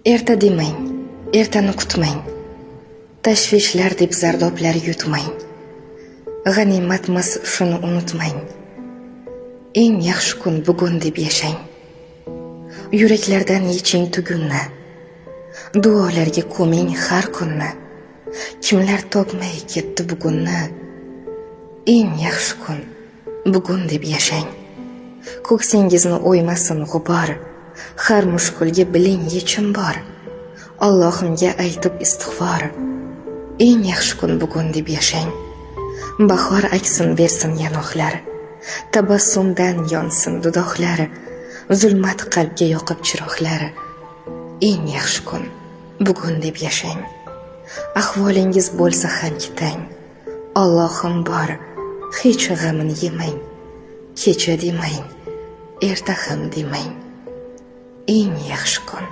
Erta demang, ertani kutmang. Tashvishlar deb zardoblar yutmang. G'animatmas shuni unutmang. Eng yaxshi kun bugun deb yashang. Yuraklardan yeching tugunni. Duolarga ko'ming har kunni. Kimlar topmay ketdi bugunni. Eng yaxshi kun bugun deb yashang. Ko'ksingizni o'ymasin g'ubor. Har mushkulga biling yechim bor. Allohimga aytib istig'for. Eng yaxshi kun bugun deb yashang. Bahor aksin bersin yanoqlar. Tabassumdan yonsin dudoqlar. Zulmat qalbga yoqib chiroqlar. Eng yaxshi kun bugun deb yashang. Ahvolingiz bo'lsa ham ketang. Allohim bor, hech g'amini yemang. Kecha demang, erta ham demang. Eng yaxshi kun